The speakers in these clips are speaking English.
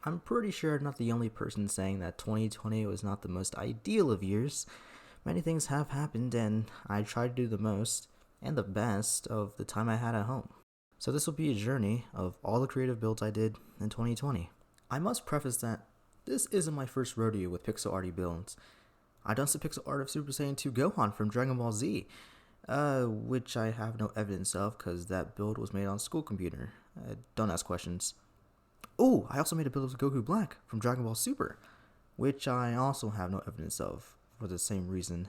I'm pretty sure I'm not the only person saying that 2020 was not the most ideal of years. Many things have happened, and I tried to do the most and the best of the time I had at home. So this will be a journey of all the creative builds I did in 2020. I must preface that this isn't my first rodeo with pixel arty builds. I done some pixel art of Super Saiyan 2 Gohan from Dragon Ball Z, which I have no evidence of because that build was made on school computer. Don't ask questions. Oh, I also made a build of Goku Black from Dragon Ball Super, which I also have no evidence of for the same reason.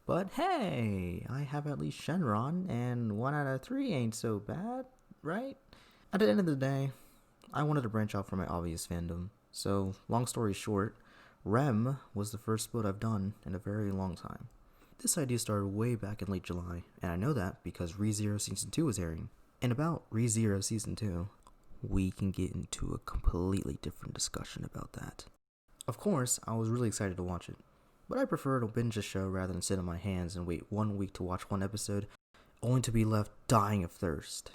But hey, I have at least Shenron, and 1 out of 3 ain't so bad, right? At the end of the day, I wanted to branch out from my obvious fandom. So, long story short, Rem was the first build I've done in a very long time. This idea started way back in late July, and I know that because ReZero Season 2 was airing. And about ReZero Season 2, we can get into a completely different discussion about that. Of course, I was really excited to watch it, but I prefer to binge a show rather than sit on my hands and wait 1 week to watch one episode, only to be left dying of thirst.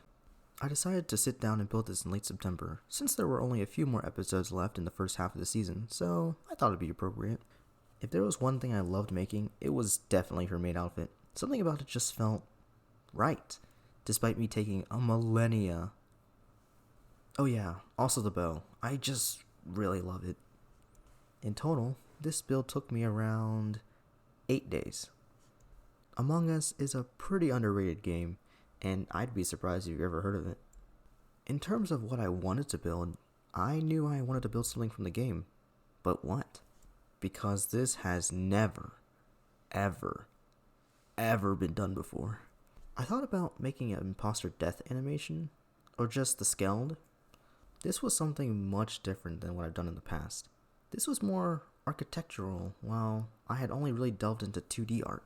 I decided to sit down and build this in late September, since there were only a few more episodes left in the first half of the season, so I thought it'd be appropriate. If there was one thing I loved making, it was definitely her maid outfit. Something about it just felt right, despite me taking a millennia. Oh yeah, also the bow. I just really love it. In total, this build took me around 8 days. Among Us is a pretty underrated game, and I'd be surprised if you've ever heard of it. In terms of what I wanted to build, I knew I wanted to build something from the game. But what? Because this has never, ever, ever been done before. I thought about making an imposter death animation, or just the Skeld. This was something much different than what I've done in the past. This was more architectural, while I had only really delved into 2D art.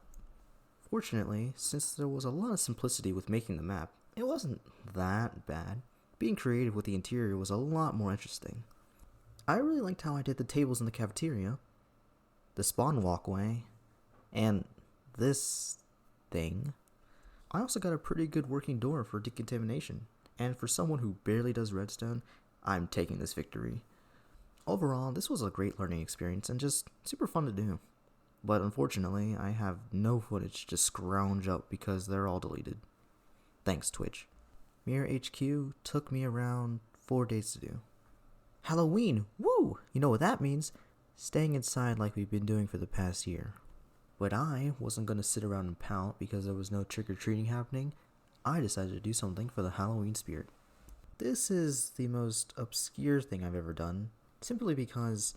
Fortunately, since there was a lot of simplicity with making the map, it wasn't that bad. Being creative with the interior was a lot more interesting. I really liked how I did the tables in the cafeteria, the spawn walkway, and this thing. I also got a pretty good working door for decontamination, and for someone who barely does redstone, I'm taking this victory. Overall, this was a great learning experience and just super fun to do. But unfortunately, I have no footage to scrounge up because they're all deleted. Thanks, Twitch. Mirror HQ took me around 4 days to do. Halloween! Woo! You know what that means? Staying inside like we've been doing for the past year. But I wasn't going to sit around and pout because there was no trick-or-treating happening. I decided to do something for the Halloween spirit. This is the most obscure thing I've ever done, simply because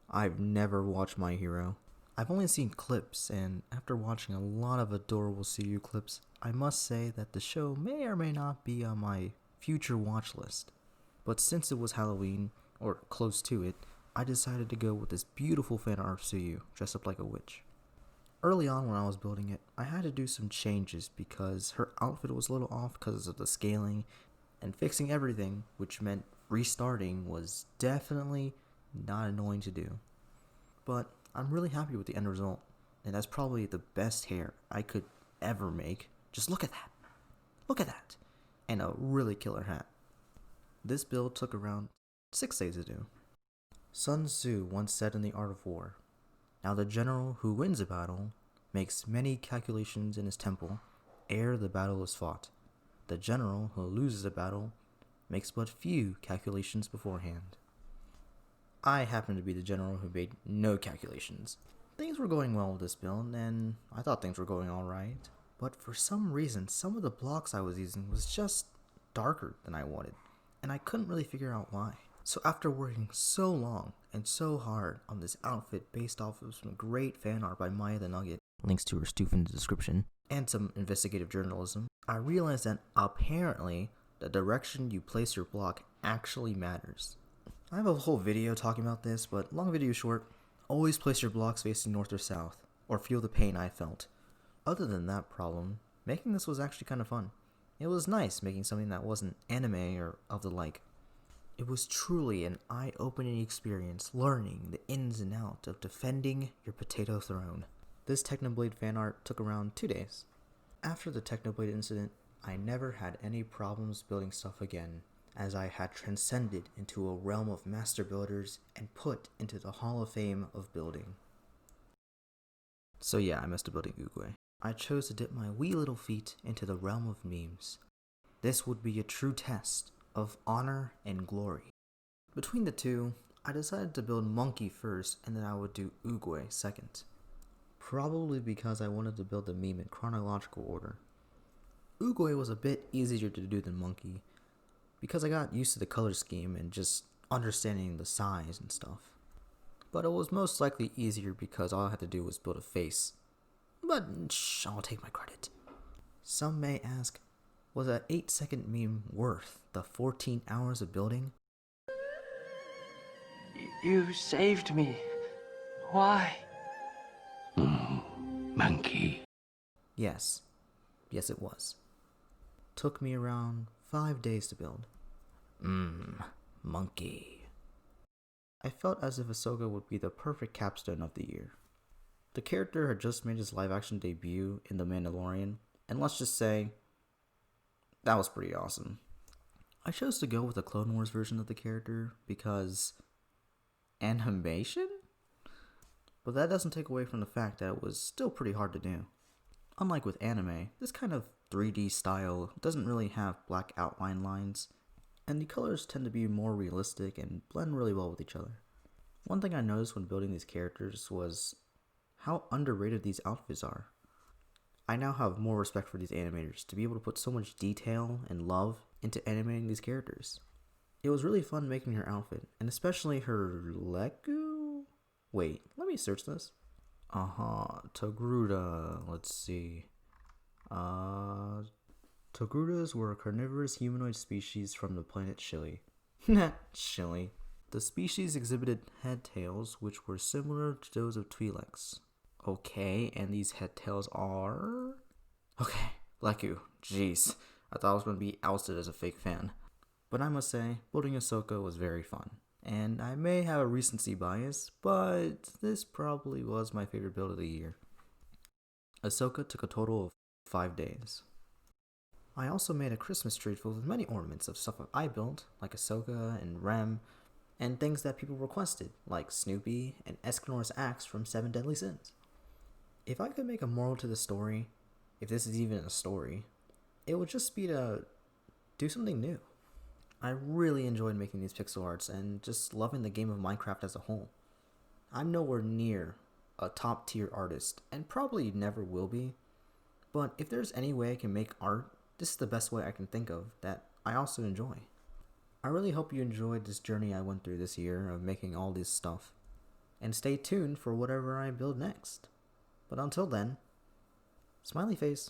I've never watched My Hero. I've only seen clips, and after watching a lot of adorable CU clips, I must say that the show may or may not be on my future watch list. But since it was Halloween, or close to it, I decided to go with this beautiful fan art of CU, dressed up like a witch. Early on when I was building it, I had to do some changes because her outfit was a little off because of the scaling, and fixing everything, which meant restarting, was definitely not annoying to do. But I'm really happy with the end result, and that's probably the best hair I could ever make. Just look at that. Look at that. And a really killer hat. This build took around 6 days to do. Sun Tzu once said in The Art of War, "Now the general who wins a battle makes many calculations in his temple ere the battle is fought. The general who loses a battle makes but few calculations beforehand." I happen to be the general who made no calculations. Things were going well with this build, and I thought things were going alright. But for some reason, some of the blocks I was using was just darker than I wanted, and I couldn't really figure out why. So after working so long and so hard on this outfit based off of some great fan art by Maya the Nugget, links to her stoof in the description, and some investigative journalism, I realized that apparently the direction you place your block actually matters. I have a whole video talking about this, but long video short, always place your blocks facing north or south, or feel the pain I felt. Other than that problem, making this was actually kind of fun. It was nice making something that wasn't anime or of the like. It was truly an eye-opening experience learning the ins and outs of defending your potato throne. This Technoblade fan art took around 2 days. After the Technoblade incident, I never had any problems building stuff again, as I had transcended into a realm of master builders and put into the Hall of Fame of building. So yeah, I missed a building Oogway. I chose to dip my wee little feet into the realm of memes. This would be a true test of honor and glory. Between the two, I decided to build Monkey first and then I would do Oogway second. Probably because I wanted to build the meme in chronological order. Oogway was a bit easier to do than Monkey, because I got used to the color scheme and just understanding the size and stuff. But it was most likely easier because all I had to do was build a face. But I'll take my credit. Some may ask, was an 8-second meme worth the 14 hours of building? You saved me. Why? Monkey. Yes. Yes, it was. Took me around 5 days to build. Monkey. I felt as if Ahsoka would be the perfect capstone of the year. The character had just made his live-action debut in The Mandalorian, and let's just say, that was pretty awesome. I chose to go with the Clone Wars version of the character because animation? But that doesn't take away from the fact that it was still pretty hard to do. Unlike with anime, this kind of 3D style doesn't really have black outline lines, and the colors tend to be more realistic and blend really well with each other. One thing I noticed when building these characters was how underrated these outfits are. I now have more respect for these animators to be able to put so much detail and love into animating these characters. It was really fun making her outfit, and especially her Legu? Wait, let me search this. Togruta, let's see. Togrutas were a carnivorous humanoid species from the planet Chile. Chile. The species exhibited head tails which were similar to those of Twi'leks. Okay, and these head tails are... Okay, Leku. Jeez, I thought I was going to be ousted as a fake fan. But I must say, building Ahsoka was very fun. And I may have a recency bias, but this probably was my favorite build of the year. Ahsoka took a total of 5 days. I also made a Christmas tree filled with many ornaments of stuff I built, like Ahsoka and Rem, and things that people requested, like Snoopy and Escanor's axe from 7 Deadly Sins. If I could make a moral to the story, if this is even a story, it would just be to do something new. I really enjoyed making these pixel arts and just loving the game of Minecraft as a whole. I'm nowhere near a top tier artist and probably never will be, but if there's any way I can make art, this is the best way I can think of that I also enjoy. I really hope you enjoyed this journey I went through this year of making all this stuff, and stay tuned for whatever I build next. But until then, smiley face.